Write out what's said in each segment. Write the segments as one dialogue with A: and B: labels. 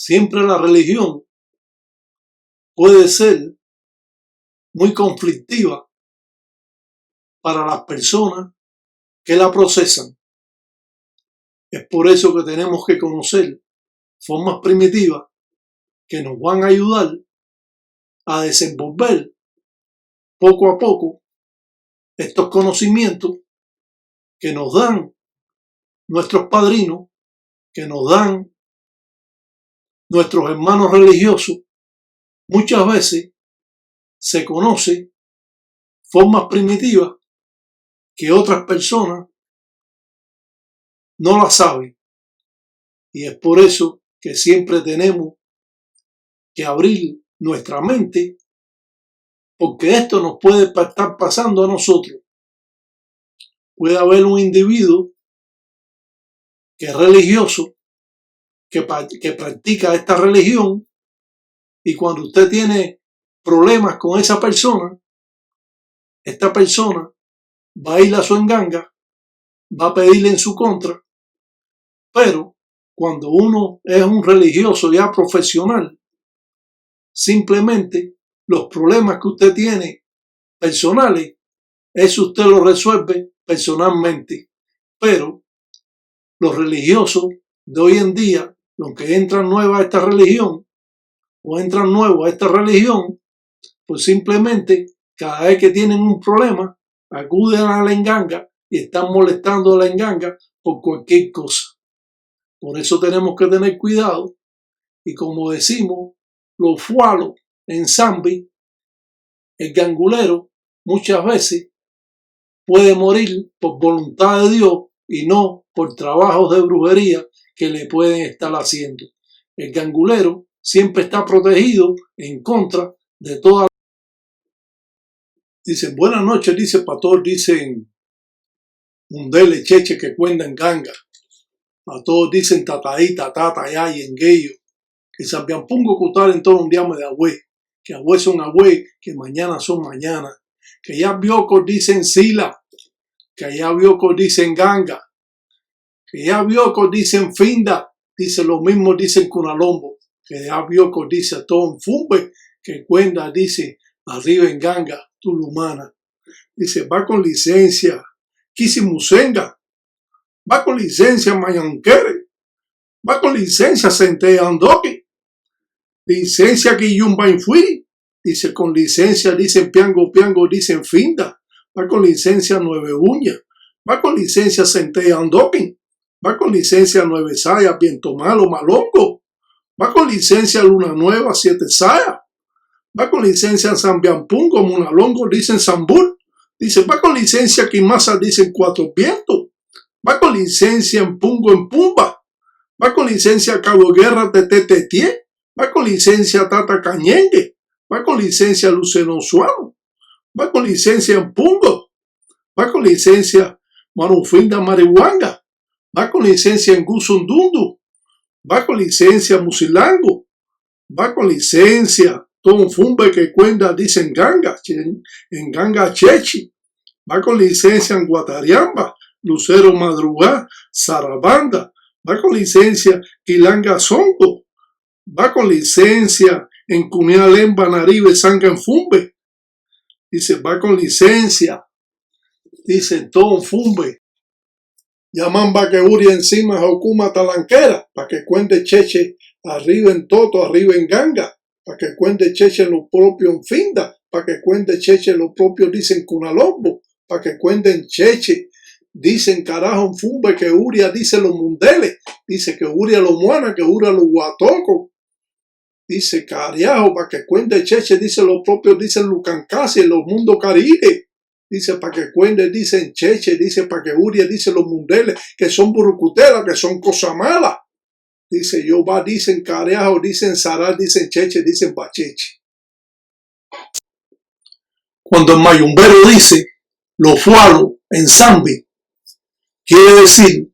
A: Siempre la religión puede ser muy conflictiva para las personas que la procesan. Es por eso que tenemos que conocer formas primitivas que nos van a ayudar a desenvolver poco a poco estos conocimientos que nos dan nuestros padrinos, que nos dan nuestros hermanos religiosos. Muchas veces se conoce formas primitivas que otras personas no las saben. Y es por eso que siempre tenemos que abrir nuestra mente, porque esto nos puede estar pasando a nosotros. Puede haber un individuo que es religioso, que practica esta religión, y cuando usted tiene problemas con esa persona, esta persona va a ir a su enganga, va a pedirle en su contra. Pero cuando uno es un religioso ya profesional, simplemente los problemas que usted tiene personales, eso usted lo resuelve personalmente. Pero los religiosos de hoy en día, los que entran nuevos a esta religión o entran nuevos a esta religión, pues simplemente cada vez que tienen un problema, acuden a la enganga y están molestando a la enganga por cualquier cosa. Por eso tenemos que tener cuidado y, como decimos los fualos en Zambi, el gangulero muchas veces puede morir por voluntad de Dios y no por trabajos de brujería que le pueden estar haciendo. El gangulero siempre está protegido en contra de toda. Dicen, buenas noches, dice pastor, dicen Mundele, Cheche, que cuentan ganga. A todos dicen tataí, tatata, ya y engueyo. Que Sambiampungo cutar en todo un día de abue. Que abue son abue, que mañana son mañana. Que ya biocos dicen sila. Que ya biocos dicen ganga. Que ya biocos dicen finda. Dice lo mismo dicen cunalombo. Que ya biocos dice todo un fumbe. Que cuenta dice arriba en ganga, tulumana. Dice va con licencia. Kisimusenga. Va con licencia Mayanquere, va con licencia Centella Andoque, licencia Guillumba Infuiri, dice con licencia, dicen Piango, dicen Finda, va con licencia Nueve Uña, va con licencia Centella Andoque, va con licencia Nueve Saya, Viento Malo, Malongo, va con licencia Luna Nueva, Siete Saya, va con licencia Zambiampungo, Munalongo, dicen Zambul, dice va con licencia Quimasa, dicen Cuatro Vientos, va con licencia en Pungo en Pumba, va con licencia Cabo Guerra Tetetetie, va con licencia Tata Cañengue, va con licencia Luceno Suano, va con licencia en Pungo, va con licencia Manufinda Marihuanga, va con licencia en Gusundundu, va con licencia Musilango, va con licencia Tom Fumbe que cuenta dicen Ganga, en Ganga Chechi, va con licencia en Guatariamba, Lucero Madrugá, Sarabanda, va con licencia Quilanga Zongo, va con licencia en Cunialemba, Naribe, Sanga en Fumbe, dice va con licencia, dice todo Fumbe, Yamamba que Uri encima Jocuma Talanquera, para que cuente Cheche arriba en Toto, arriba en Ganga, para que cuente Cheche lo propio en Finda, para que cuente Cheche lo propio dicen Cunalombo, para que cuenten Cheche. Dicen carajo en Fumbe que Uria dice los mundeles, dice que Uria lo muana, que Uria lo guatoco, dice cariajo para que cuente Cheche, dice los propios, dicen Lucancasi, los mundos caribe, dice para que cuente, dicen Cheche, dice para que Uria dice los mundeles, que son burucutelas, que son cosas malas, dice Yoba, dicen cariajo, dicen Saral, dicen Cheche, dicen Pacheche. Cuando el mayumbero dice los fualos en Zambi, quiere decir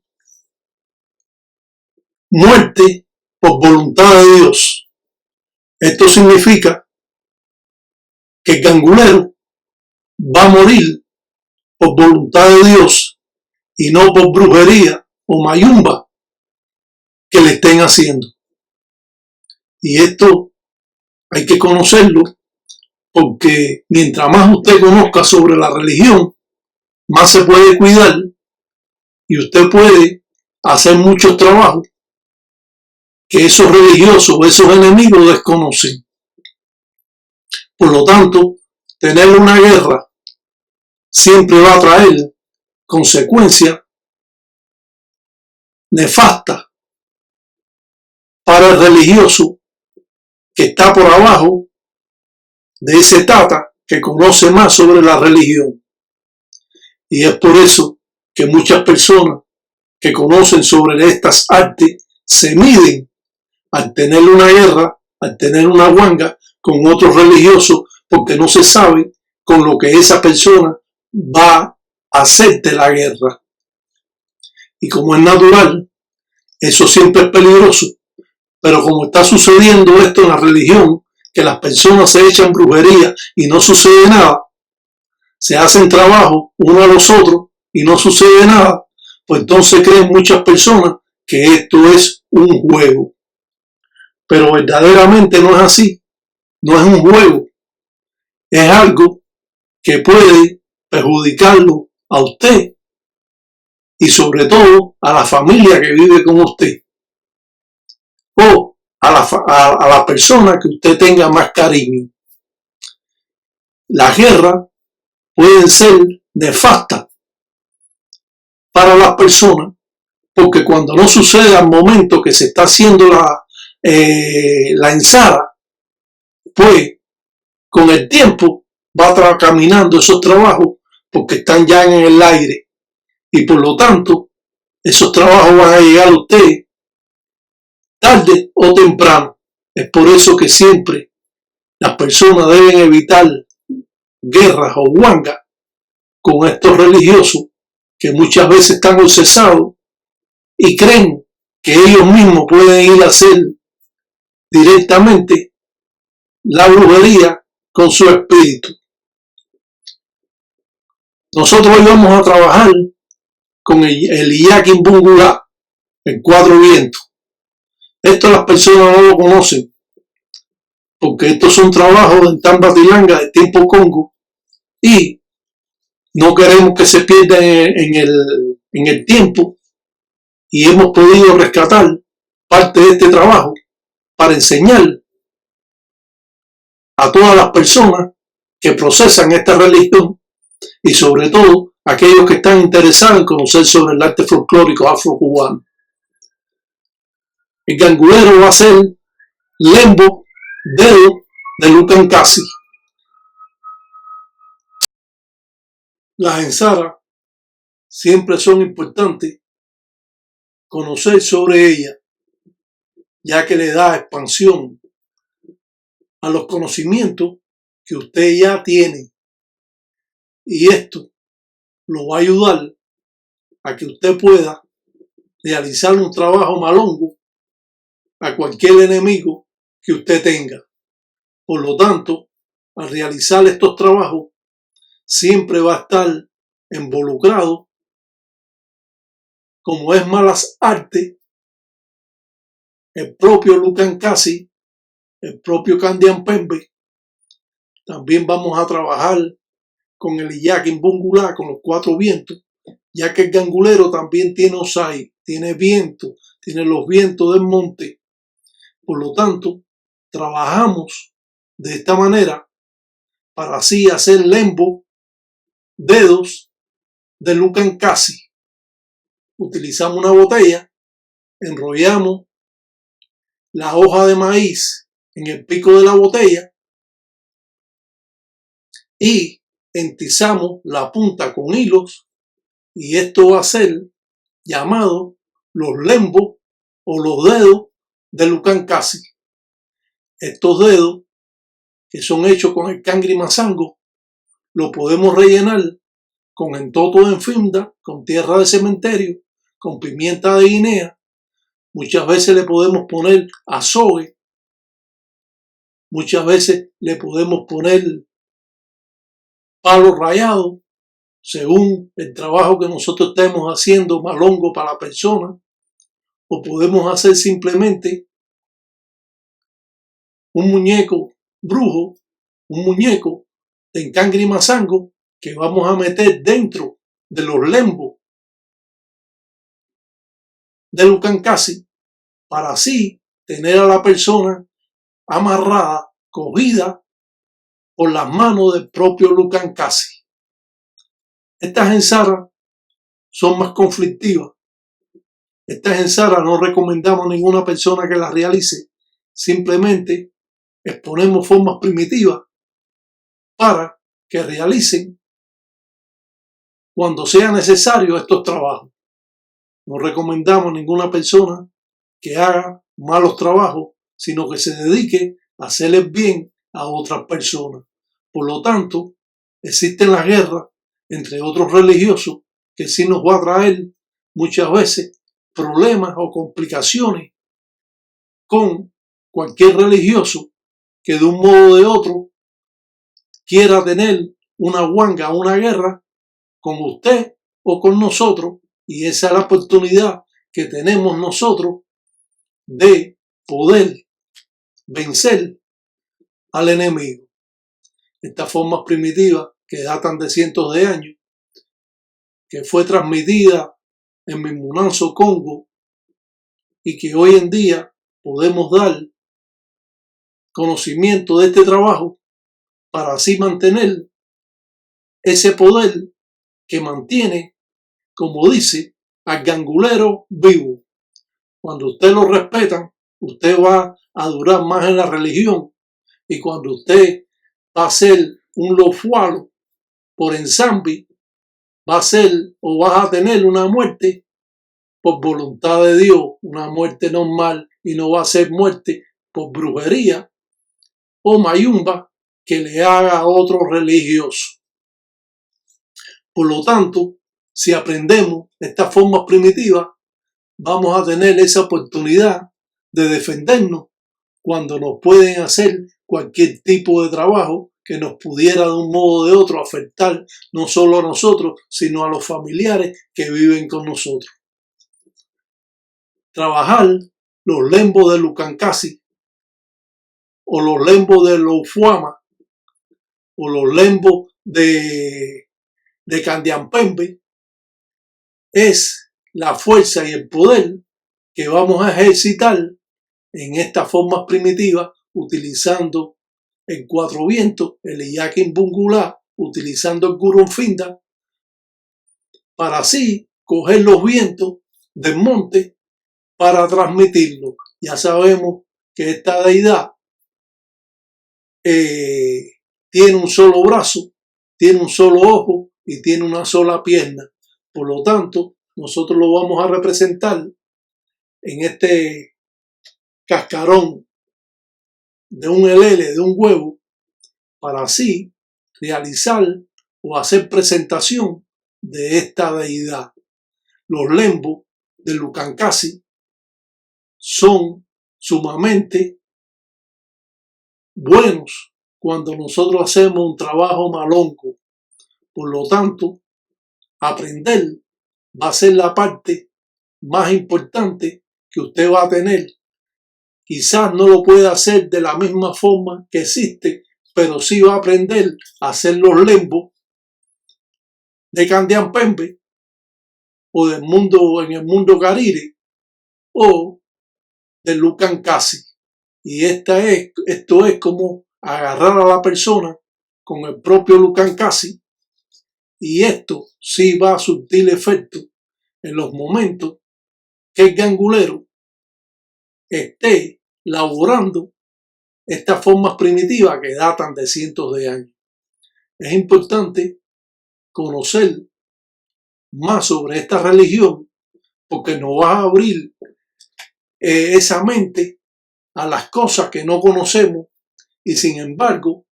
A: muerte por voluntad de Dios. Esto significa que el gangulero va a morir por voluntad de Dios y no por brujería o mayumba que le estén haciendo. Y esto hay que conocerlo, porque mientras más usted conozca sobre la religión, más se puede cuidar y usted puede hacer muchos trabajos que esos religiosos, esos enemigos desconocen. Por lo tanto, tener una guerra siempre va a traer consecuencias nefastas para el religioso que está por abajo de ese tata que conoce más sobre la religión. Y es por eso que muchas personas que conocen sobre estas artes se miden al tener una guerra, al tener una huanga con otros religiosos, porque no se sabe con lo que esa persona va a hacerte la guerra. Y como es natural, eso siempre es peligroso. Pero como está sucediendo esto en la religión, que las personas se echan brujería y no sucede nada, se hacen trabajo uno a los otros y no sucede nada, pues entonces creen muchas personas que esto es un juego. Pero verdaderamente no es así, no es un juego, es algo que puede perjudicarlo a usted y sobre todo a la familia que vive con usted o a la persona que usted tenga más cariño. Las guerras pueden ser nefastas para las personas, porque cuando no sucede al momento que se está haciendo la ensara, pues con el tiempo va caminando esos trabajos porque están ya en el aire y por lo tanto esos trabajos van a llegar a usted tarde o temprano. Es por eso que siempre las personas deben evitar guerras o huangas con estos religiosos que muchas veces están obsesados y creen que ellos mismos pueden ir a hacer directamente la brujería con su espíritu. Nosotros íbamos a trabajar con el Iyakin Bungulá, el cuatro vientos. Esto las personas no lo conocen, porque estos son trabajos en Tambatilanga de tiempo Congo y no queremos que se pierda en el tiempo y hemos podido rescatar parte de este trabajo para enseñar a todas las personas que procesan esta religión y sobre todo aquellos que están interesados en conocer sobre el arte folclórico afrocubano. El gangulero va a ser Lembo Dedo de Lucan Casi. Las ensaras siempre son importantes conocer sobre ellas, ya que le da expansión a los conocimientos que usted ya tiene. Y esto lo va a ayudar a que usted pueda realizar un trabajo malongo a cualquier enemigo que usted tenga. Por lo tanto, al realizar estos trabajos, siempre va a estar involucrado, como es malas artes, el propio Lucan Casi, el propio Candian Pembe. También vamos a trabajar con el Iyakin Bungulá, con los cuatro vientos, ya que el gangulero también tiene osai, tiene viento, tiene los vientos del monte. Por lo tanto, trabajamos de esta manera para así hacer lembo, dedos de Lucan Casi. Utilizamos una botella, enrollamos la hoja de maíz en el pico de la botella y entizamos la punta con hilos y esto va a ser llamado los lembos o los dedos de Lucan Casi. Estos dedos que son hechos con el cangri mazango lo podemos rellenar con entoto de enfinda, con tierra de cementerio, con pimienta de guinea. Muchas veces le podemos poner azogue, muchas veces le podemos poner palo rallado, según el trabajo que nosotros estemos haciendo malongo para la persona, o podemos hacer simplemente un muñeco brujo, un muñeco de Encangri y Mazango que vamos a meter dentro de los lembos de Lucancasi para así tener a la persona amarrada, cogida por las manos del propio Lucancasi. Estas ensaras son más conflictivas. Estas ensaras no recomendamos a ninguna persona que las realice. Simplemente exponemos formas primitivas para que realicen cuando sea necesario estos trabajos. No recomendamos a ninguna persona que haga malos trabajos, sino que se dedique a hacerles bien a otras personas. Por lo tanto, existen las guerras entre otros religiosos que sí nos va a traer muchas veces problemas o complicaciones con cualquier religioso que de un modo o de otro quiera tener una huanga, una guerra con usted o con nosotros, y esa es la oportunidad que tenemos nosotros de poder vencer al enemigo. Estas formas primitivas que datan de cientos de años, que fue transmitida en Minmunanso, Congo, y que hoy en día podemos dar conocimiento de este trabajo para así mantener ese poder que mantiene, como dice, al gangulero vivo. Cuando usted lo respeta, usted va a durar más en la religión, y cuando usted va a ser un lofualo por ensamble, va a ser o vas a tener una muerte por voluntad de Dios, una muerte normal, y no va a ser muerte por brujería o mayumba que le haga a otro religioso. Por lo tanto, si aprendemos estas formas primitivas, vamos a tener esa oportunidad de defendernos cuando nos pueden hacer cualquier tipo de trabajo que nos pudiera de un modo o de otro afectar no solo a nosotros, sino a los familiares que viven con nosotros. Trabajar los lembos de Lucancasi o los lembos de Lofuama o los lembos de Candiampembe es la fuerza y el poder que vamos a ejercitar en estas formas primitivas utilizando el cuatro vientos, el Iyakin Bungulá, utilizando el Gurunfinda, para así coger los vientos del monte para transmitirlo. Ya sabemos que esta deidad tiene un solo brazo, tiene un solo ojo y tiene una sola pierna. Por lo tanto, nosotros lo vamos a representar en este cascarón de un elele, de un huevo, para así realizar o hacer presentación de esta deidad. Los lembos de Lucancasi son sumamente buenos cuando nosotros hacemos un trabajo malonco. Por lo tanto, aprender va a ser la parte más importante que usted va a tener. Quizás no lo pueda hacer de la misma forma que existe, pero sí va a aprender a hacer los lembos de Candiampembe o del mundo, en el mundo Carire, o de Lucancasi. Y esto es como agarrar a la persona con el propio Lucancasi, y esto sí va a surtir efecto en los momentos que el gangulero esté laborando estas formas primitivas que datan de cientos de años. Es importante conocer más sobre esta religión porque nos va a abrir esa mente a las cosas que no conocemos, y sin embargo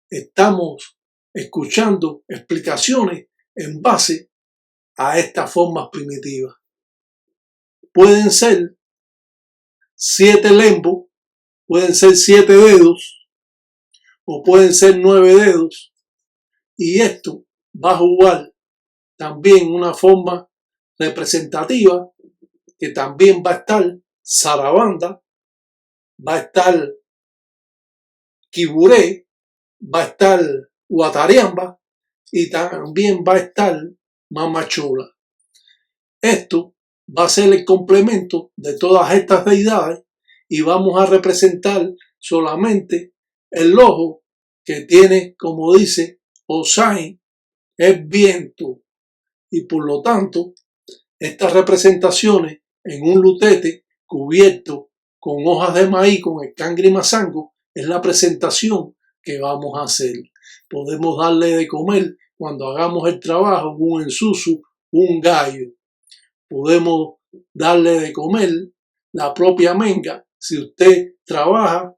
A: estamos escuchando explicaciones en base a estas formas primitivas. Pueden ser 7 lembos, pueden ser 7 dedos o pueden ser 9 dedos, y esto va a jugar también una forma representativa que también va a estar zarabanda, va a estar Quiburé, va a estar Guatariamba y también va a estar Mamachola. Esto va a ser el complemento de todas estas deidades y vamos a representar solamente el logo que tiene, como dice Osain, es viento. Y por lo tanto, estas representaciones en un lutete cubierto con hojas de maíz, con el cangre masango, es la presentación que vamos a hacer. Podemos darle de comer cuando hagamos el trabajo un ensusu, un gallo. Podemos darle de comer la propia menga si usted trabaja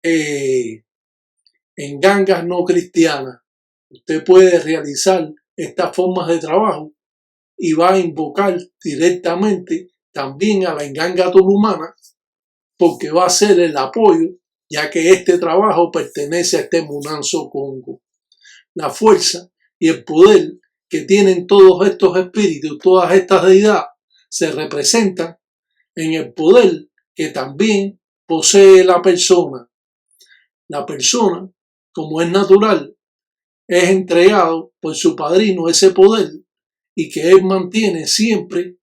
A: en gangas no cristianas. Usted puede realizar estas formas de trabajo y va a invocar directamente también a la enganga tulumana porque va a ser el apoyo, ya que este trabajo pertenece a este Munanzo Congo. La fuerza y el poder que tienen todos estos espíritus, todas estas deidades, se representan en el poder que también posee la persona. La persona, como es natural, es entregado por su padrino ese poder y que él mantiene siempre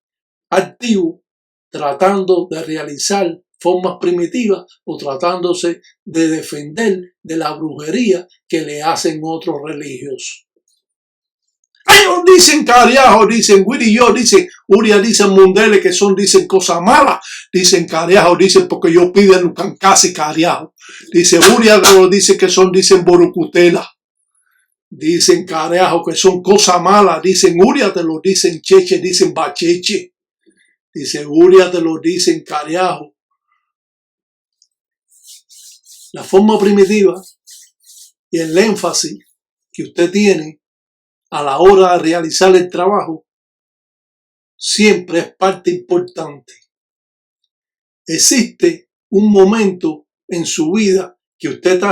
A: activo, tratando de realizar formas primitivas o tratándose de defender de la brujería que le hacen otros religiosos. Ellos dicen cariajo, dicen Guirillo, dicen Uria, dicen Mundele, que son, dicen cosas malas, dicen cariajo, dicen porque yo piden Lucancasi cariajo, dice Uria, dice que son, dicen Borucutela, dicen cariajo, que son cosas malas, dicen Uria, te lo dicen Cheche, dicen Bacheche, dice Uria, te lo dicen cariajo. La forma primitiva y el énfasis que usted tiene a la hora de realizar el trabajo siempre es parte importante. Existe un momento en su vida que usted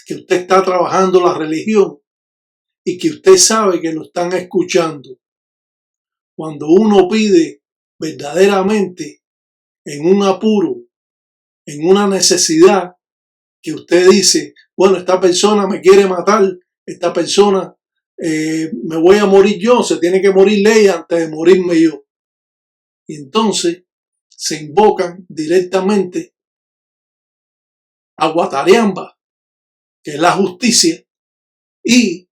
A: está trabajando la religión y que usted sabe que lo están escuchando. Cuando uno pide verdaderamente en un apuro, en una necesidad, que usted dice, bueno, esta persona me quiere matar, esta persona me voy a morir yo, se tiene que morir ella antes de morirme yo. Y entonces se invocan directamente a Guatariamba, que es la justicia, y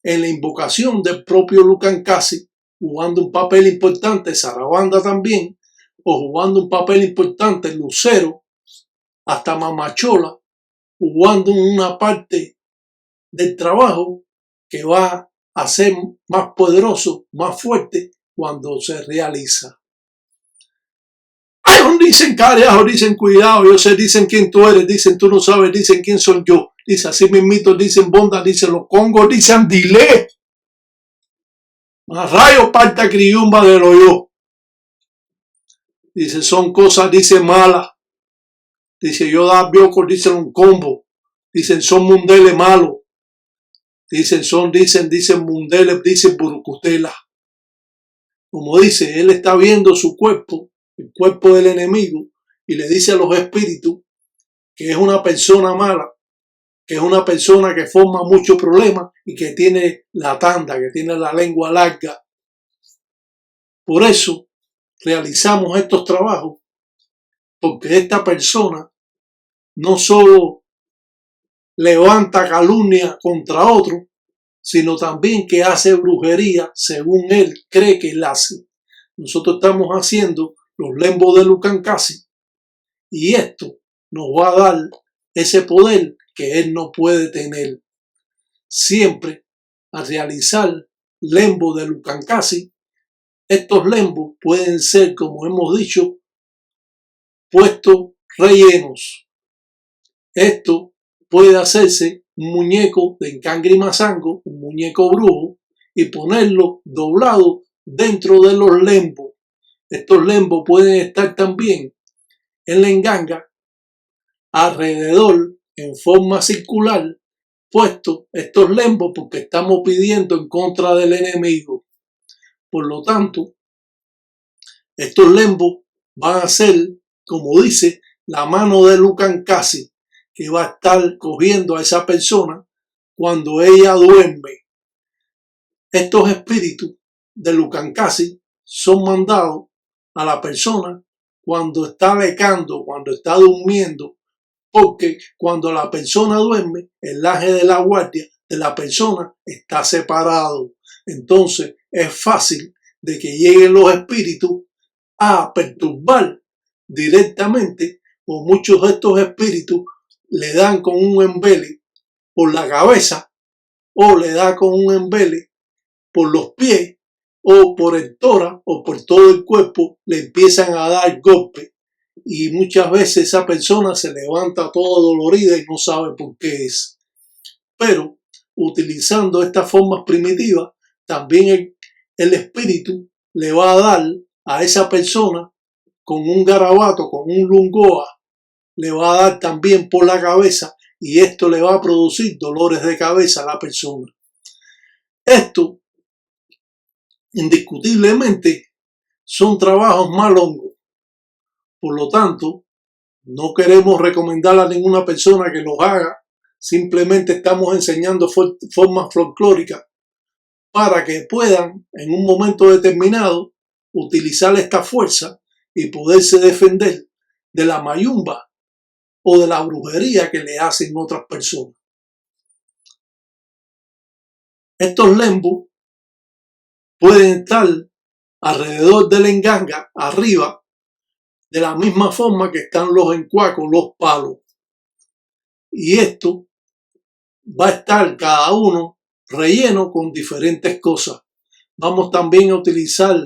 A: en la invocación del propio Lucancasi, jugando un papel importante, Sarabanda también, o jugando un papel importante Lucero, hasta Mamachola, jugando una parte del trabajo que va a ser más poderoso, más fuerte cuando se realiza. Ay, dicen carajo, dicen cuidado, yo sé, dicen quién tú eres, dicen tú no sabes, dicen quién soy yo, dice así mismito, dicen bonda, dicen los congos, dicen dile, más rayo parta criumba de lo yo, dice son cosas, dice malas, dice yo da biocos, dicen un combo, dicen son mundeles malos, dicen mundeles, dicen burucutela. Como dice, él está viendo su cuerpo, el cuerpo del enemigo, y le dice a los espíritus que es una persona mala, que es una persona que forma muchos problemas y que tiene la tanda, que tiene la lengua larga. Por eso realizamos estos trabajos, porque esta persona no solo levanta calumnia contra otro, sino también que hace brujería según él cree que él hace. Nosotros estamos haciendo los lembos de Lucancasi y esto nos va a dar ese poder que él no puede tener. Siempre al realizar lembos de Lucancasi, estos lembos pueden ser, como hemos dicho, puestos rellenos. Esto puede hacerse un muñeco de encangre y mazango, un muñeco brujo, y ponerlo doblado dentro de los lembos. Estos lembos pueden estar también en la enganga, alrededor, en forma circular, puestos estos lembos porque estamos pidiendo en contra del enemigo. Por lo tanto, estos lembos van a ser, como dice, la mano de Lucancasi, que va a estar cogiendo a esa persona cuando ella duerme. Estos espíritus de Lucancasi son mandados a la persona cuando está lecando, cuando está durmiendo, porque cuando la persona duerme, el laje de la guardia de la persona está separado. Entonces es fácil de que lleguen los espíritus a perturbar directamente, o muchos de estos espíritus le dan con un embele por la cabeza o le da con un embele por los pies o por el tórax o por todo el cuerpo, le empiezan a dar golpes y muchas veces esa persona se levanta toda dolorida y no sabe por qué es. Pero utilizando estas formas primitivas, también el espíritu le va a dar a esa persona con un garabato, con un lungoa, le va a dar también por la cabeza y esto le va a producir dolores de cabeza a la persona. Esto, indiscutiblemente, son trabajos más longos. Por lo tanto, no queremos recomendar a ninguna persona que los haga. Simplemente estamos enseñando formas folclóricas para que puedan, en un momento determinado, utilizar esta fuerza y poderse defender de la mayumba o de la brujería que le hacen otras personas. Estos lembos pueden estar alrededor del enganga, arriba, de la misma forma que están los encuacos, los palos. Y esto va a estar cada uno relleno con diferentes cosas. Vamos también a utilizar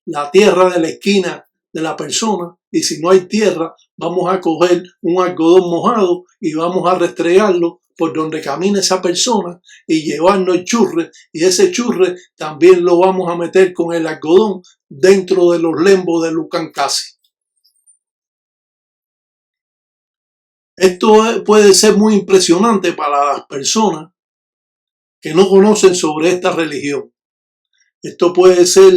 A: la tierra de la esquina de la persona y si no hay tierra vamos a coger un algodón mojado y vamos a restregarlo por donde camina esa persona y llevarnos el churre, y ese churre también lo vamos a meter con el algodón dentro de los lembos de Lucancasi. Esto puede ser muy impresionante para las personas que no conocen sobre esta religión. Esto puede ser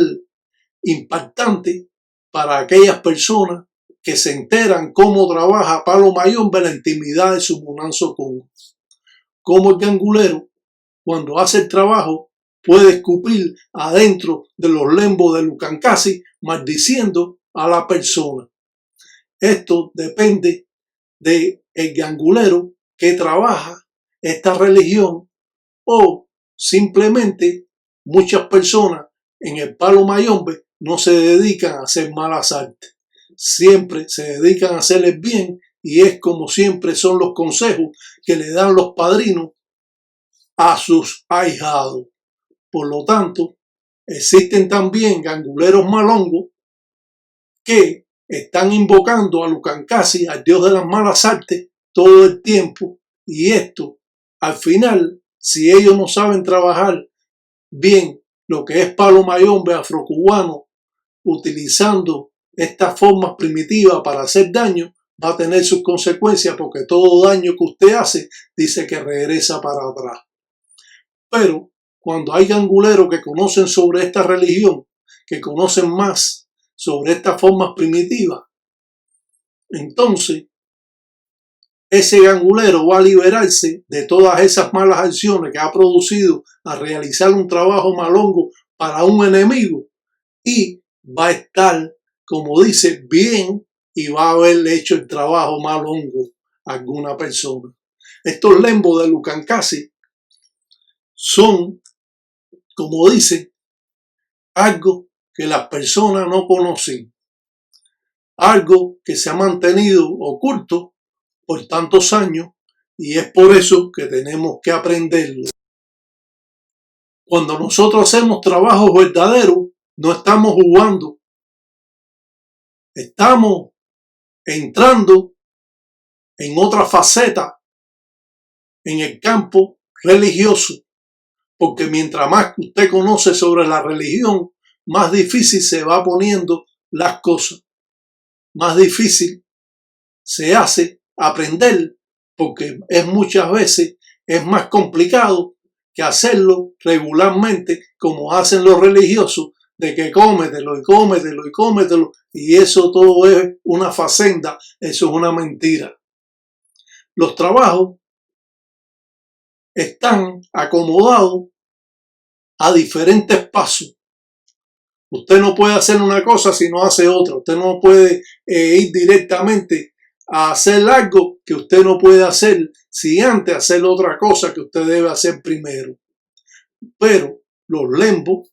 A: impactante para aquellas personas que se enteran cómo trabaja Palo Mayombe en la intimidad de su Munanzo Congo. Cómo el gangulero, cuando hace el trabajo, puede escupir adentro de los lembos de Lucancasi maldiciendo a la persona. Esto depende del gangulero que trabaja esta religión, o simplemente muchas personas en el Palo Mayombe no se dedican a hacer malas artes. Siempre se dedican a hacer el bien y es como siempre son los consejos que le dan los padrinos a sus ahijados. Por lo tanto, existen también ganguleros malongos que están invocando a Lucancasi, al dios de las malas artes, todo el tiempo, y esto, al final, si ellos no saben trabajar bien lo que es Palo Mayombe afrocubano, utilizando estas formas primitivas para hacer daño, va a tener sus consecuencias, porque todo daño que usted hace dice que regresa para atrás. Pero cuando hay ganguleros que conocen sobre esta religión, que conocen más sobre estas formas primitivas, entonces ese gangulero va a liberarse de todas esas malas acciones que ha producido a realizar un trabajo malongo para un enemigo y va a estar, como dice, bien y va a haberle hecho el trabajo malongo a alguna persona. Estos lembos de Lucancasi son, como dice, algo que las personas no conocen, algo que se ha mantenido oculto por tantos años y es por eso que tenemos que aprenderlo. Cuando nosotros hacemos trabajos verdaderos, no estamos jugando, estamos entrando en otra faceta en el campo religioso, porque mientras más usted conoce sobre la religión, más difícil se va poniendo las cosas, más difícil se hace aprender, porque muchas veces es más complicado que hacerlo regularmente como hacen los religiosos, de que cómetelo y cómetelo y cómetelo, y eso todo es una facenda, eso es una mentira. los trabajos están acomodados a diferentes pasos. Usted no puede hacer una cosa si no hace otra. Usted no puede ir directamente a hacer algo que usted no puede hacer si antes hacer otra cosa que usted debe hacer primero. Pero los lembos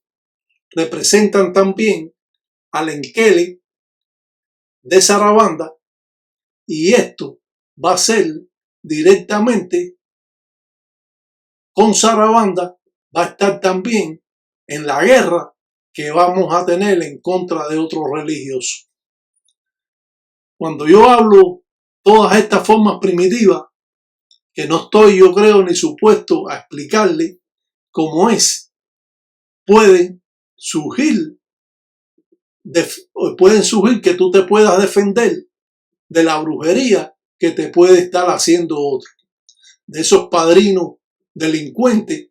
A: representan también al enquele de Sarabanda, y esto va a ser directamente con Sarabanda, va a estar también en la guerra que vamos a tener en contra de otros religiosos. Cuando yo hablo todas estas formas primitivas, que no estoy, yo creo, ni supuesto a explicarle cómo es, pueden surgir que tú te puedas defender de la brujería que te puede estar haciendo otro, de esos padrinos delincuentes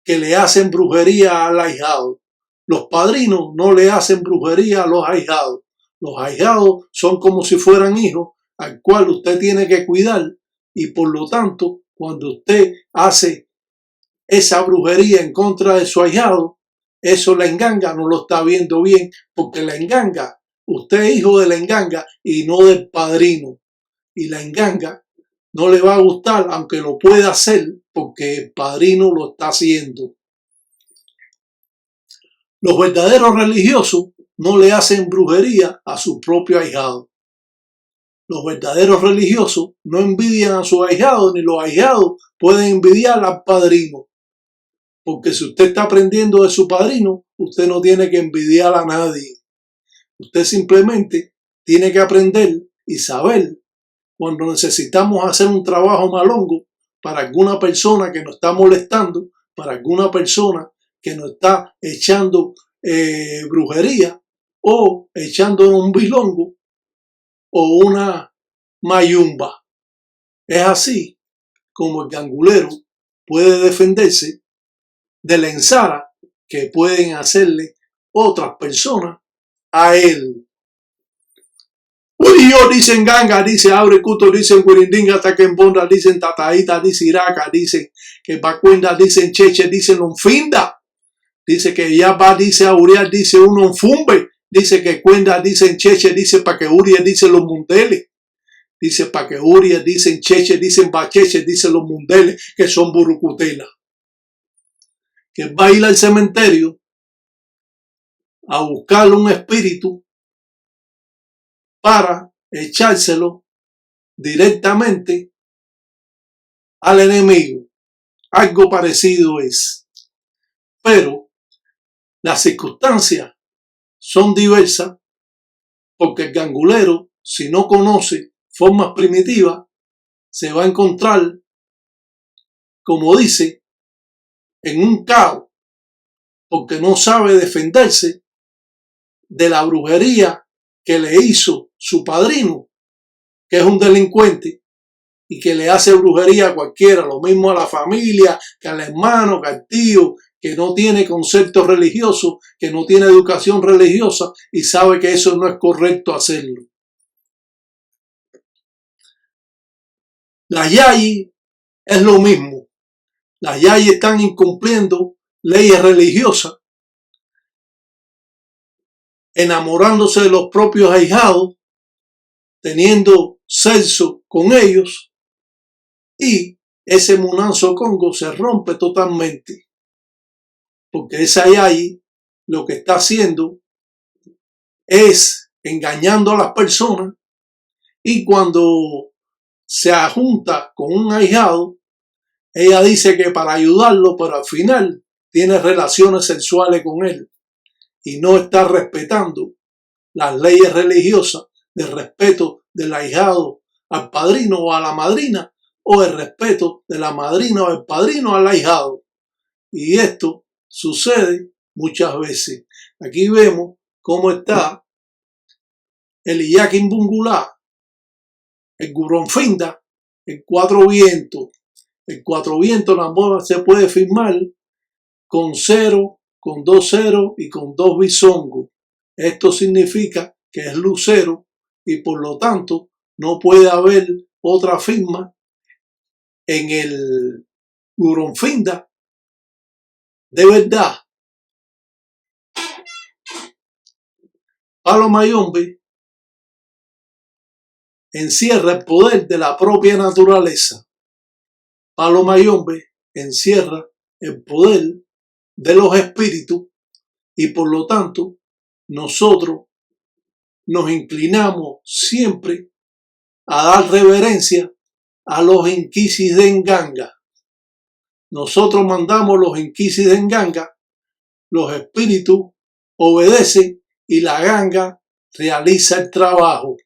A: que le hacen brujería al ahijado. Los padrinos no le hacen brujería a los ahijados. Los ahijados son como si fueran hijos al cual usted tiene que cuidar, y por lo tanto, cuando usted hace esa brujería en contra de su ahijado, eso la enganga no lo está viendo bien, porque la enganga, usted es hijo de la enganga y no del padrino, y la enganga no le va a gustar aunque lo pueda hacer porque el padrino lo está haciendo. Los verdaderos religiosos no le hacen brujería a su propio ahijado. Los verdaderos religiosos no envidian a su ahijado, ni los ahijados pueden envidiar al padrino. Porque si usted está aprendiendo de su padrino, usted no tiene que envidiar a nadie. Usted simplemente tiene que aprender y saber cuando necesitamos hacer un trabajo malongo para alguna persona que nos está molestando, para alguna persona que nos está echando brujería o echando un bilongo o una mayumba. Es así como el gangulero puede defenderse de la ensara que pueden hacerle otras personas a él. Uy, dicen ganga, dice abre cuto, dicen cuirindinga, taquembonda, dicen tataíta, dice iraca, dicen que pacuenda, dicen cheche, dicen lonfinda, dice que ya va, dice aurear, dice uno fumbe, dice que cuenda, dicen cheche, dice pa que urie, dice los mundeles, dice pa que urie, dicen cheche, dicen bacheche, dice los mundeles, que son burucutela, que va a ir al cementerio a buscar un espíritu para echárselo directamente al enemigo. Algo parecido es. Pero las circunstancias son diversas, porque el gangulero, si no conoce formas primitivas, se va a encontrar, como dice, en un caos, porque no sabe defenderse de la brujería que le hizo su padrino, que es un delincuente y que le hace brujería a cualquiera, lo mismo a la familia, que al hermano, que al tío, que no tiene concepto religioso, que no tiene educación religiosa y sabe que eso no es correcto hacerlo. Las yayis es lo mismo. Las yayis están incumpliendo leyes religiosas, enamorándose de los propios ahijados, teniendo sexo con ellos, y ese munanzo congo se rompe totalmente, porque esa yayi lo que está haciendo es engañando a las personas, y cuando se junta con un ahijado, ella dice que para ayudarlo, pero al final tiene relaciones sexuales con él y no está respetando las leyes religiosas de respeto del ahijado al padrino o a la madrina, o el respeto de la madrina o el padrino al ahijado. Y esto sucede muchas veces. Aquí vemos cómo está el Iyaquimbungulá, el Guronfinda, el Cuatro Vientos. El Cuatro Vientos se puede firmar con 0, con 2 ceros y con 2 bisongos. Esto significa que es lucero y por lo tanto no puede haber otra firma en el Goronfinda, de verdad, Palo Mayombe encierra el poder de la propia naturaleza. Palo Mayombe encierra el poder de los espíritus y por lo tanto nosotros nos inclinamos siempre a dar reverencia a los Inquisis de Nganga. Nosotros mandamos los Inquisis de Nganga, los espíritus obedecen y la ganga realiza el trabajo.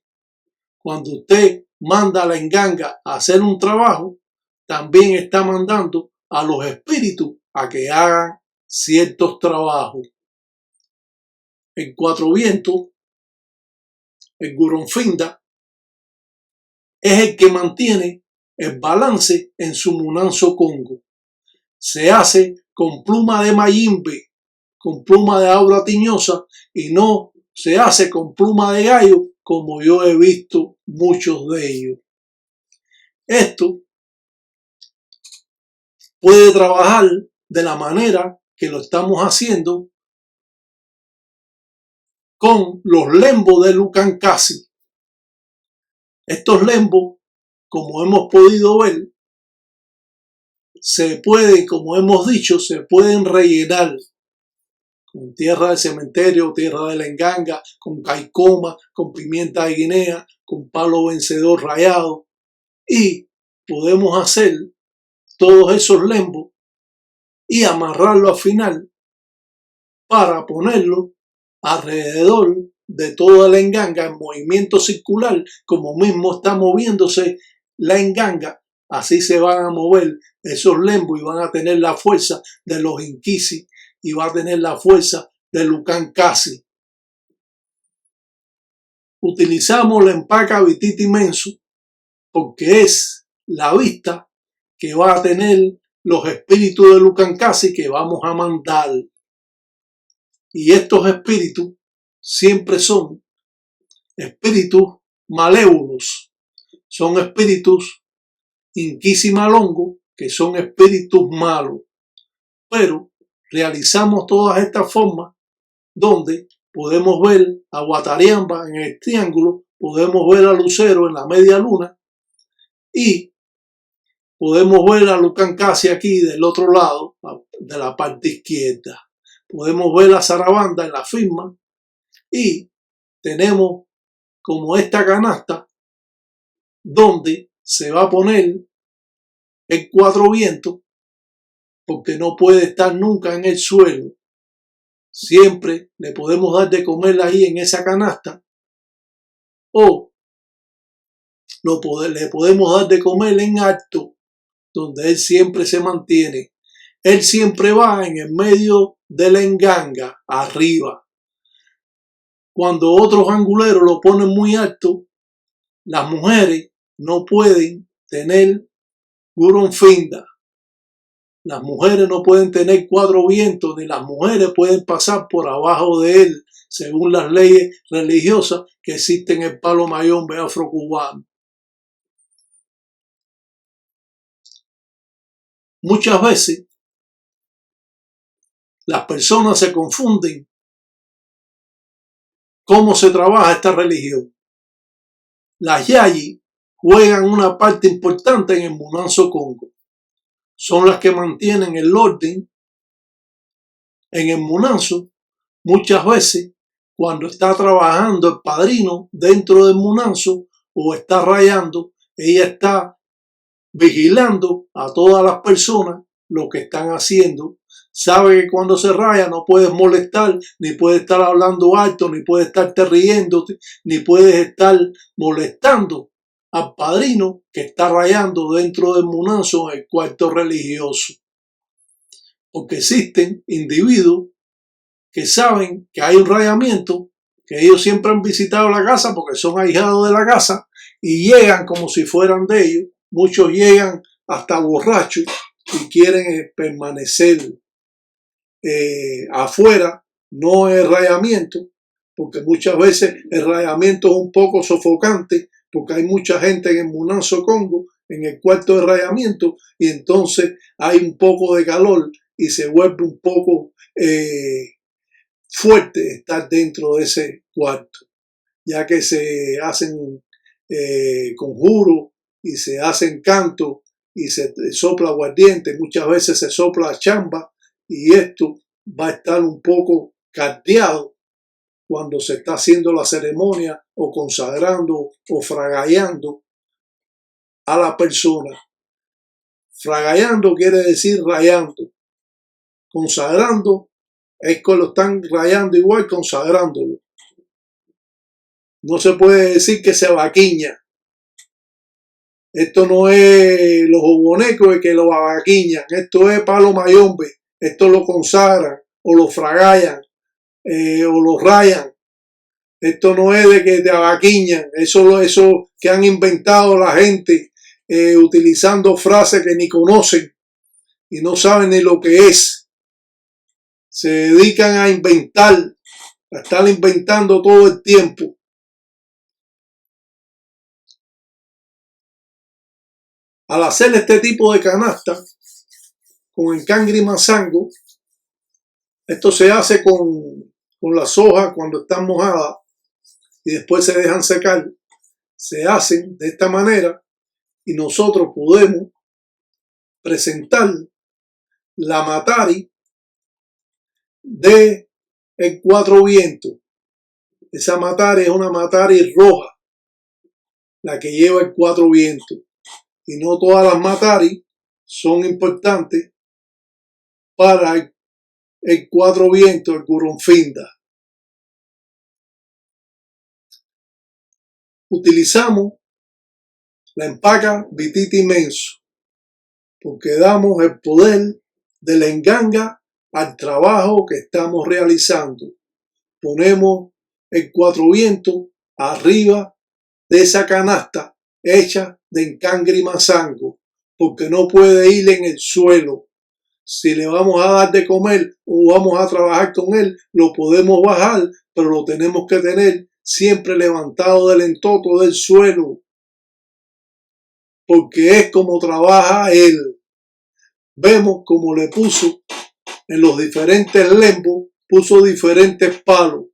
A: Cuando usted manda a la Nganga a hacer un trabajo, también está mandando a los espíritus a que hagan ciertos trabajos. En Cuatro Vientos, el Goronfinda es el que mantiene el balance en su Munanso Congo. Se hace con pluma de mayimbe, con pluma de aura tiñosa y no se hace con pluma de gallo como yo he visto muchos de ellos. Esto puede trabajar de la manera que lo estamos haciendo con los lembos de Lucancasi. Estos lembos, como hemos podido ver, se pueden, como hemos dicho, se pueden rellenar con tierra del cementerio, tierra de la Nganga, con caicoma, con pimienta de Guinea, con palo vencedor rallado y podemos hacer todos esos lembos y amarrarlo al final para ponerlo alrededor de toda la Nganga en movimiento circular, como mismo está moviéndose la Nganga, así se van a mover esos lembos y van a tener la fuerza de los Inquisi y va a tener la fuerza de Lucancasi. Utilizamos la empaca Vititi Mensu porque es la vista que va a tener los espíritus de Lucancasi que vamos a mandar. Y estos espíritus siempre son espíritus malévolos, son espíritus Inquisi Malongo, que son espíritus malos. Pero realizamos todas estas formas donde podemos ver a Guatariamba en el triángulo, podemos ver a Lucero en la media luna y podemos ver a Lucancasi aquí del otro lado, de la parte izquierda. Podemos ver a Sarabanda en la firma y tenemos como esta canasta donde se va a poner el Cuatro Vientos porque no puede estar nunca en el suelo. Siempre le podemos dar de comer ahí en esa canasta o le podemos dar de comer en alto donde él siempre se mantiene. Él siempre va en el medio de la Nganga, arriba. Cuando otros anguleros lo ponen muy alto, las mujeres no pueden tener Goronfinda. Las mujeres no pueden tener Cuatro Vientos, ni las mujeres pueden pasar por abajo de él, según las leyes religiosas que existen en el Palo Mayombe afrocubano. Muchas veces las personas se confunden cómo se trabaja esta religión. Las Yayi juegan una parte importante en el Munanso Congo. Son las que mantienen el orden en el Munanso. Muchas veces, cuando está trabajando el padrino dentro del Munanso o está rayando, ella está vigilando a todas las personas lo que están haciendo. Sabe que cuando se raya no puedes molestar, ni puedes estar hablando alto, ni puedes estarte riéndote, ni puedes estar molestando al padrino que está rayando dentro del Munanso en el cuarto religioso. Porque existen individuos que saben que hay un rayamiento, que ellos siempre han visitado la casa porque son ahijados de la casa y llegan como si fueran de ellos. Muchos llegan hasta borrachos y quieren permanecer afuera, no el rayamiento, porque muchas veces el rayamiento es un poco sofocante porque hay mucha gente en el Munanso Congo en el cuarto de rayamiento y entonces hay un poco de calor y se vuelve un poco fuerte estar dentro de ese cuarto, ya que se hacen conjuros y se hacen cantos y se sopla aguardiente, muchas veces se sopla chamba y esto va a estar un poco caldeado cuando se está haciendo la ceremonia o consagrando o fragallando a la persona. Fragallando quiere decir rayando. Consagrando es que lo están rayando igual, consagrándolo. No se puede decir que se vaquiña. Esto no es los jubonecos que lo vaquiñan. Esto es palo mayombe. Esto lo consagran o lo fragallan o lo rayan. Esto no es de que te vaquiñan. Eso que han inventado la gente utilizando frases que ni conocen y no saben ni lo que es. Se dedican a inventar, a estar inventando todo el tiempo. Al hacer este tipo de canasta con el cangri manzango, esto se hace con las hojas cuando están mojadas y después se dejan secar. Se hacen de esta manera y nosotros podemos presentar la matari de el Cuatro Vientos. Esa matari es una matari roja, la que lleva el Cuatro Vientos. Y no todas las matari son importantes para el Cuatro Vientos, el Goronfinda. Utilizamos la empaca Vititi Menso porque damos el poder de la enganga al trabajo que estamos realizando. Ponemos el Cuatro Vientos arriba de esa canasta hecha de encangri manzango, porque no puede ir en el suelo. Si le vamos a dar de comer o vamos a trabajar con él, lo podemos bajar, pero lo tenemos que tener siempre levantado del entoto del suelo, porque es como trabaja él. Vemos como le puso en los diferentes lembos, puso diferentes palos.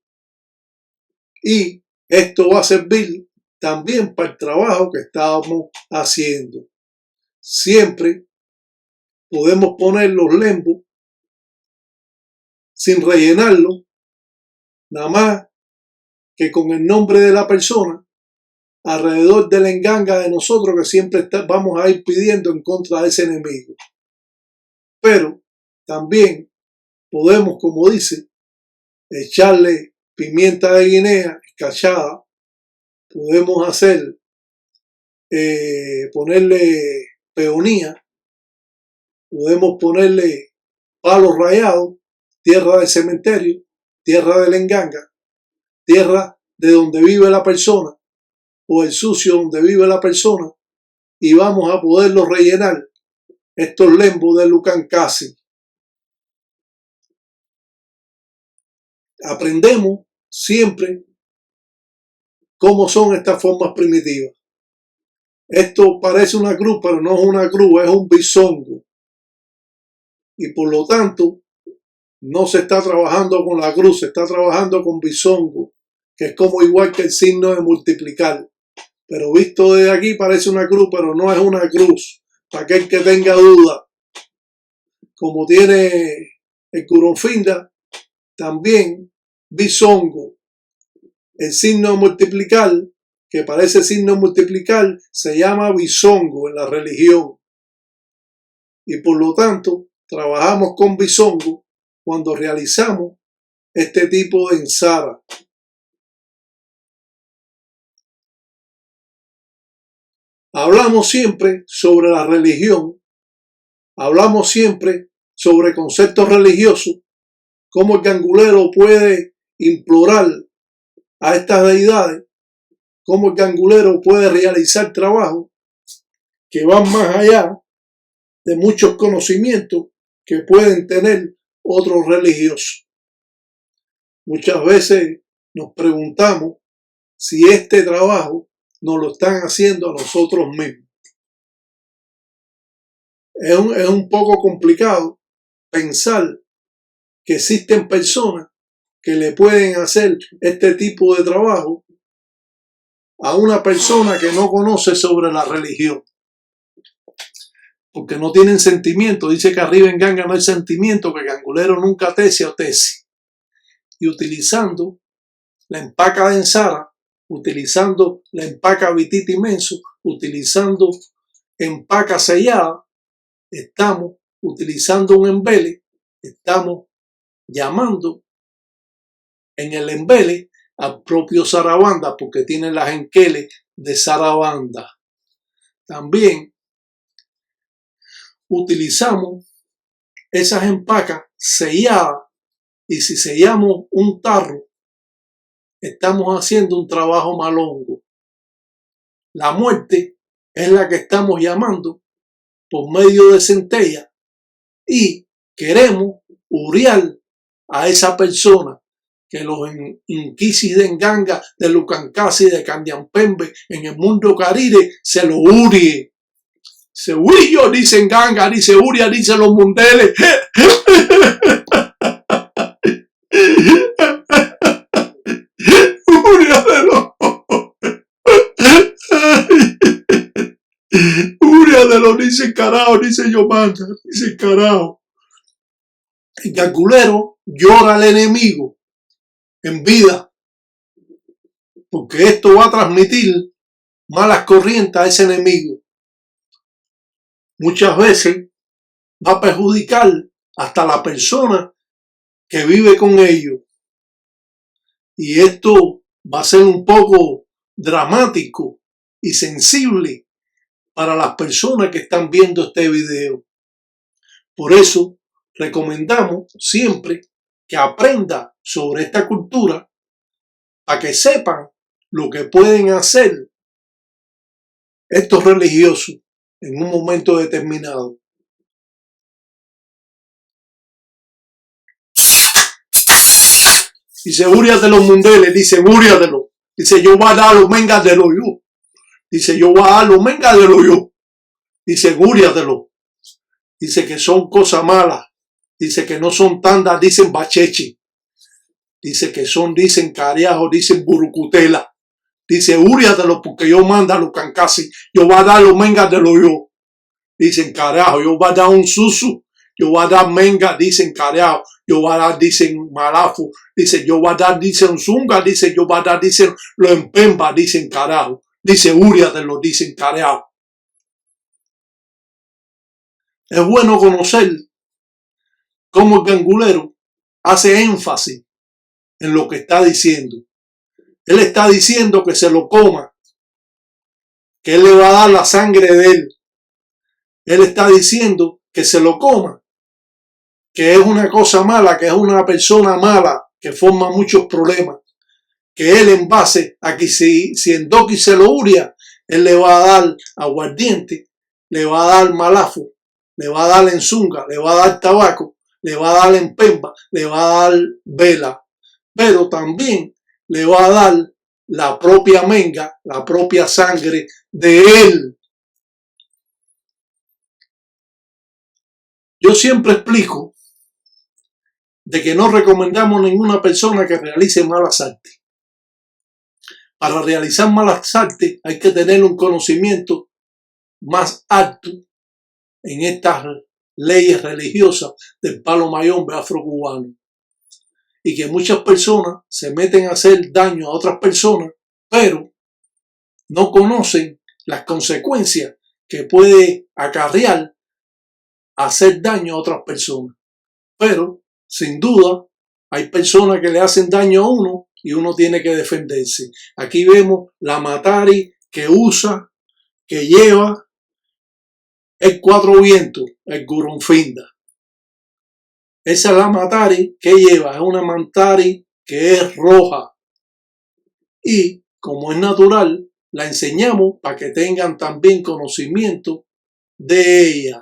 A: Y esto va a servir también para el trabajo que estábamos haciendo. Siempre podemos poner los lembos sin rellenarlo, nada más que con el nombre de la persona alrededor de la enganga de nosotros que siempre vamos a ir pidiendo en contra de ese enemigo. Pero también podemos, como dice, echarle pimienta de Guinea escarchada, podemos hacer, ponerle peonía, podemos ponerle palos rayados, tierra del cementerio, tierra de la enganga, tierra de donde vive la persona o el sucio donde vive la persona y vamos a poderlo rellenar estos lembos de Lucancasi. Aprendemos siempre cómo son estas formas primitivas. Esto parece una cruz, pero no es una cruz, es un bisongo. Y por lo tanto, no se está trabajando con la cruz, se está trabajando con bisongo, que es como igual que el signo de multiplicar. Pero visto desde aquí parece una cruz, pero no es una cruz. Para aquel que tenga duda, como tiene el Goronfinda, también bisongo. El signo de multiplicar, que parece signo de multiplicar, se llama bisongo en la religión. Y por lo tanto, trabajamos con bisongo cuando realizamos este tipo de ensara. Hablamos siempre sobre la religión, hablamos siempre sobre conceptos religiosos, cómo el gangulero puede implorar a estas deidades, cómo el gangulero puede realizar trabajos que van más allá de muchos conocimientos que pueden tener otros religiosos. Muchas veces nos preguntamos si este trabajo nos lo están haciendo a nosotros mismos. es un poco complicado pensar que existen personas que le pueden hacer este tipo de trabajo a una persona que no conoce sobre la religión, porque no tienen sentimiento. Dice que arriba en ganga no hay sentimiento, que Gangulero nunca tese o tese. Y utilizando la empaca de Ensara, utilizando la empaca Vitita Inmenso, utilizando empaca sellada, estamos utilizando un embele, estamos llamando en el embele al propio Sarabanda, porque tiene las enqueles de Sarabanda. También utilizamos esas empacas selladas, y si sellamos un tarro, estamos haciendo un trabajo malongo. La muerte es la que estamos llamando por medio de centella, y queremos uriar a esa persona que los inquisis de Nganga, de Lucancasi, de Candiampembe, en el mundo carire, se lo urie. Se urillo, dice Nganga, dice uria, dice los mundeles. Uriadelo, dice carajo, dice Yomanda, dice carajo. El Gangulero llora al enemigo en vida, porque esto va a transmitir malas corrientes a ese enemigo. Muchas veces va a perjudicar hasta la persona que vive con ellos. Y esto va a ser un poco dramático y sensible para las personas que están viendo este video. Por eso recomendamos siempre que aprenda sobre esta cultura, para que sepan lo que pueden hacer estos religiosos en un momento determinado. Dice, úriate los mundeles, dice, úriatelo. Dice, yo voy a dar los mengas de lo yo. Dice, yo voy a dar los mengas de lo yo. Dice, úriatelo. Dice que son cosas malas. Dice que no son tandas, dicen bachechi. Dice que son, dicen cariajo, dicen burucutela. Dice, úriatelo porque yo mando a los cancasi. Yo voy a dar los mengas de lo yo. Dicen carajo, yo voy a dar un susu. Yo voy a dar menga, dicen carajo. Yo voy a dar, dicen malafu. Dice, yo voy a dar, dicen zunga. Dice, yo voy a dar, dicen lo empemba, dicen carajo. Dice, úriatelo, dicen carajo. Es bueno conocer cómo el Gangulero hace énfasis en lo que está diciendo. Él está diciendo que se lo coma, que él le va a dar la sangre de él. Él está diciendo que se lo coma, que es una cosa mala, que es una persona mala, que forma muchos problemas. Que él, en base a que si en Doki se lo uria, él le va a dar aguardiente, le va a dar malafo, le va a dar enzunga, le va a dar tabaco, le va a dar empemba, le va a dar vela, pero también le va a dar la propia menga, la propia sangre de él. Yo siempre explico de que no recomendamos a ninguna persona que realice malas artes. Para realizar malas artes hay que tener un conocimiento más alto en estas leyes religiosas del palo mayombe afrocubano, y que muchas personas se meten a hacer daño a otras personas, pero no conocen las consecuencias que puede acarrear hacer daño a otras personas. Pero sin duda hay personas que le hacen daño a uno y uno tiene que defenderse. Aquí vemos la matari que usa, que lleva el Cuatro Vientos, el Gurunfinda. Esa es la matari que lleva, es una matari que es roja. Y como es natural, la enseñamos para que tengan también conocimiento de ella.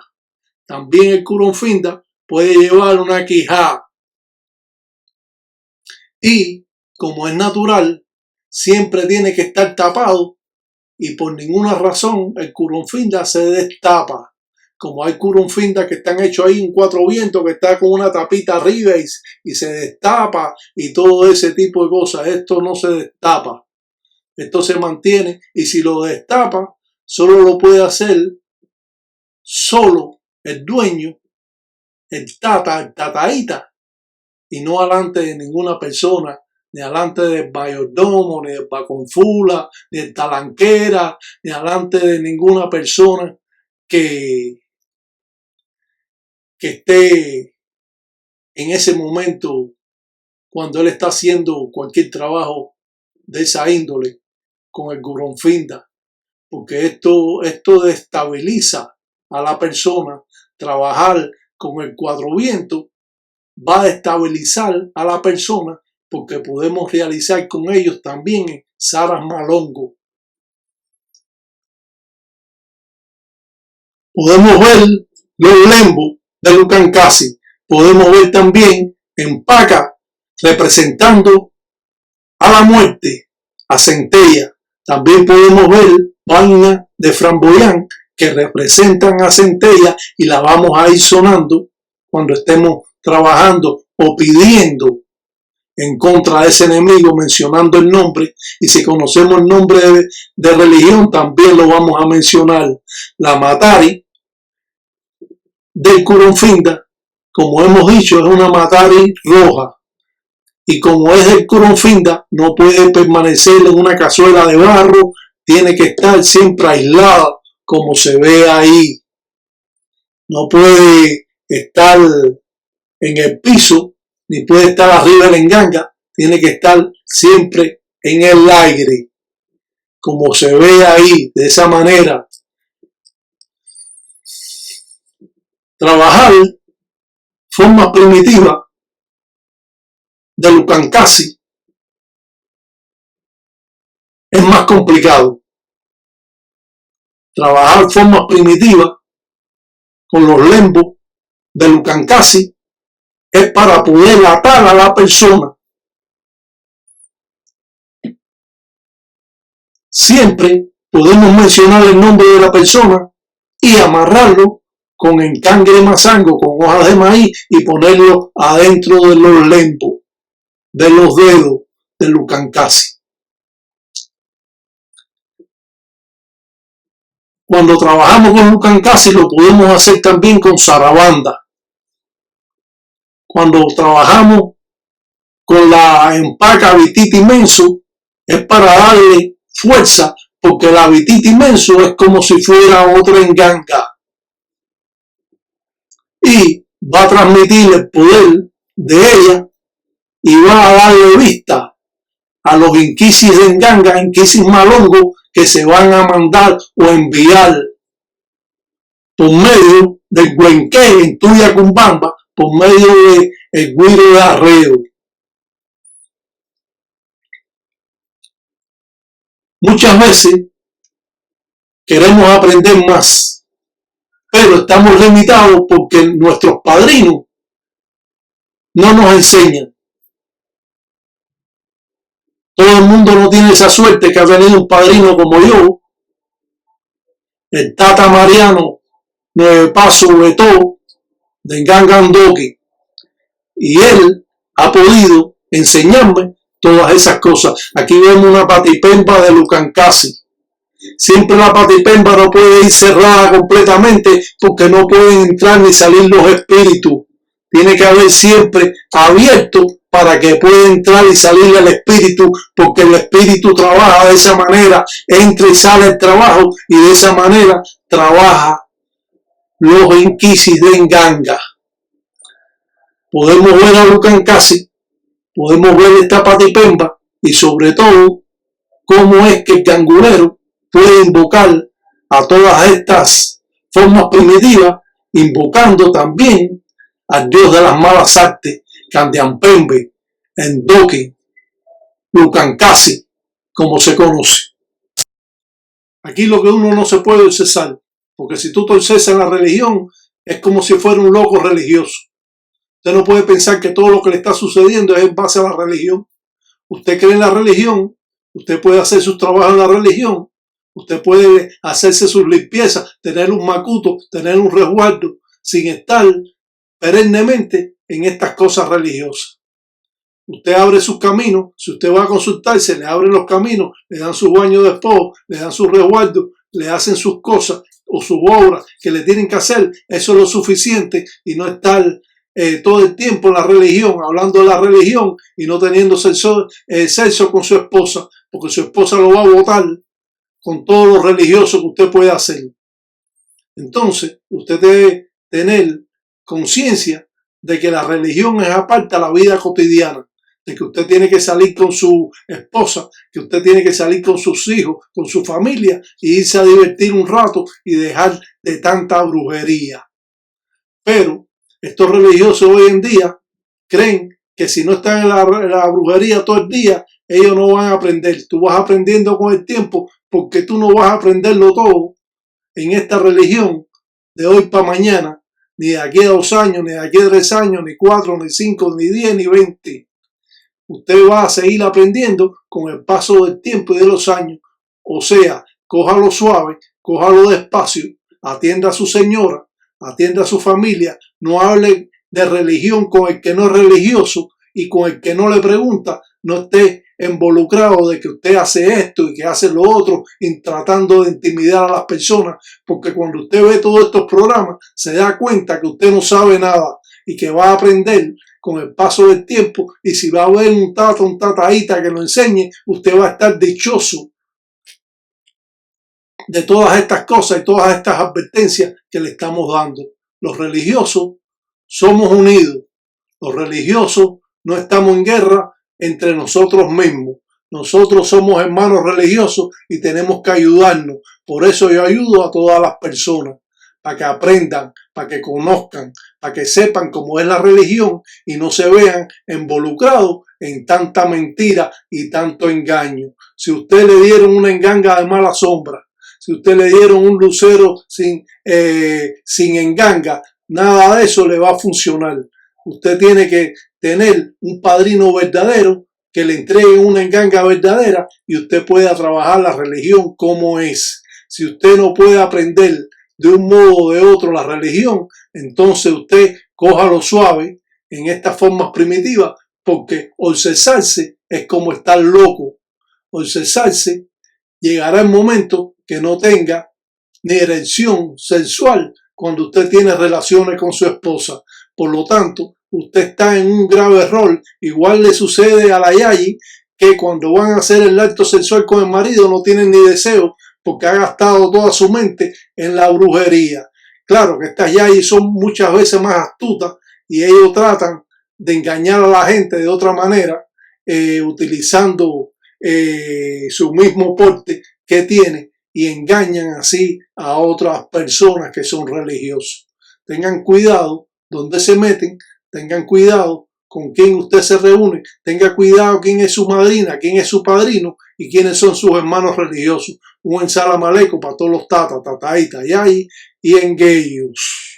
A: También el Gurunfinda puede llevar una quijá. Y como es natural, siempre tiene que estar tapado, y por ninguna razón el Gurunfinda se destapa. como hay curunfindas que están hechos ahí en 4 vientos, que está con una tapita arriba y se destapa y todo ese tipo de cosas. Esto no se destapa, esto se mantiene, y si lo destapa, solo lo puede hacer solo el dueño, el tataíta, y no alante de ninguna persona, ni alante del mayordomo, ni del baconfula, ni del talanquera, ni alante de ninguna persona que esté en ese momento cuando él está haciendo cualquier trabajo de esa índole con el curunfinda, porque esto destabiliza a la persona. Trabajar con el 4 vientos va a destabilizar a la persona, porque podemos realizar con ellos también saras malongo. Podemos ver los lembos de Lucancasi, podemos ver también en Paca representando a la muerte, a Centella. También podemos ver vainas de Framboyán que representan a Centella, y la vamos a ir sonando cuando estemos trabajando o pidiendo en contra de ese enemigo, mencionando el nombre. Y si conocemos el nombre de religión, también lo vamos a mencionar. La Matari del curunfinda, como hemos dicho, es una Matari roja, y como es del curunfinda, no puede permanecer en una cazuela de barro, tiene que estar siempre aislada, como se ve ahí. No puede estar en el piso, ni puede estar arriba de la enganga, tiene que estar siempre en el aire, como se ve ahí, de esa manera. Trabajar forma primitiva de Lucancasi es más complicado. Trabajar formas primitivas con los lembos de Lucancasi es para poder atar a la persona. Siempre podemos mencionar el nombre de la persona y amarrarlo con encangre mazango, con hojas de maíz, y ponerlo adentro de los lembos, de los dedos de Lucancasi. Cuando trabajamos con Lucancasi lo podemos hacer también con zarabanda. Cuando trabajamos con la empaca vititi menso es para darle fuerza, porque la vititi menso es como si fuera otra enganga y va a transmitir el poder de ella y va a darle vista a los inquisis de enganga, inquisis malongo, que se van a mandar o enviar por medio del Güenque en Tuyacumbamba, por medio del Guiro de Arreo. Muchas veces queremos aprender más, pero estamos limitados porque nuestros padrinos no nos enseñan. Todo el mundo no tiene esa suerte que ha tenido un padrino como yo, el Tata Mariano Nueve Paso Betó de Ngangandoque, y él ha podido enseñarme todas esas cosas. Aquí vemos una patipemba de Lucancasi. Siempre la patipemba no puede ir cerrada completamente, porque no pueden entrar ni salir los espíritus. Tiene que haber siempre abierto para que pueda entrar y salir el espíritu, porque el espíritu trabaja de esa manera, entra y sale el trabajo, y de esa manera trabaja los inquisis de enganga. Podemos ver a Lucancasi, podemos ver esta patipemba, y sobre todo cómo es que el cangurero puede invocar a todas estas formas primitivas, invocando también al dios de las malas artes, Candiampembe, Endoque, Lucancasi, como se conoce. Aquí lo que uno no se puede cesar, porque si tú torces en la religión, es como si fuera un loco religioso. Usted no puede pensar que todo lo que le está sucediendo es en base a la religión. Usted cree en la religión, usted puede hacer sus trabajos en la religión, Usted puede hacerse sus limpiezas, tener un macuto, tener un resguardo, sin estar perennemente en estas cosas religiosas. Usted abre sus caminos, si usted va a consultarse, le abren los caminos, le dan sus baños de esposo, le dan sus resguardos, le hacen sus cosas o sus obras que le tienen que hacer. Eso es lo suficiente y no estar todo el tiempo en la religión, hablando de la religión y no teniendo sexo con su esposa, porque su esposa lo va a botar con todo lo religioso que usted puede hacer. Entonces, usted debe tener conciencia de que la religión es aparte de la vida cotidiana, de que usted tiene que salir con su esposa, que usted tiene que salir con sus hijos, con su familia y irse a divertir un rato y dejar de tanta brujería. Pero estos religiosos hoy en día creen que si no están en la brujería todo el día, ellos no van a aprender. Tú vas aprendiendo con el tiempo porque tú no vas a aprenderlo todo en esta religión de hoy para mañana, ni de aquí a 2 años, ni de aquí a 3 años, ni 4, ni 5, ni 10, ni 20. Usted va a seguir aprendiendo con el paso del tiempo y de los años. O sea, cójalo suave, cójalo despacio, atienda a su señora, atienda a su familia, no hable de religión con el que no es religioso y con el que no le pregunta, no esté involucrado de que usted hace esto y que hace lo otro y tratando de intimidar a las personas, porque cuando usted ve todos estos programas se da cuenta que usted no sabe nada y que va a aprender con el paso del tiempo, y si va a ver un tataíta que lo enseñe, usted va a estar dichoso de todas estas cosas y todas estas advertencias que le estamos dando. Los religiosos somos unidos, los religiosos no estamos en guerra entre nosotros mismos. Nosotros somos hermanos religiosos y tenemos que ayudarnos. Por eso yo ayudo a todas las personas, para que aprendan, para que conozcan, para que sepan cómo es la religión y no se vean involucrados en tanta mentira y tanto engaño. Si usted le dieron una enganga de mala sombra, si usted le dieron un lucero sin enganga, nada de eso le va a funcionar. Usted tiene que tener un padrino verdadero que le entregue una enganga verdadera y usted pueda trabajar la religión como es. Si usted no puede aprender de un modo o de otro la religión, entonces usted cójalo suave en estas formas primitivas, porque obsesarse es como estar loco. Obsesarse, llegará el momento que no tenga ni erección sexual cuando usted tiene relaciones con su esposa. Por lo tanto, usted está en un grave error. Igual le sucede a la yayi, que cuando van a hacer el acto sexual con el marido no tienen ni deseo porque ha gastado toda su mente en la brujería. Claro que estas yayis son muchas veces más astutas y ellos tratan de engañar a la gente de otra manera, utilizando su mismo porte que tiene, y engañan así a otras personas que son religiosos. Tengan cuidado donde se meten, tengan cuidado con quién usted se reúne, tenga cuidado quién es su madrina, quién es su padrino y quiénes son sus hermanos religiosos. Un salam aleikum para todos los tataítas, yayi y engueyos.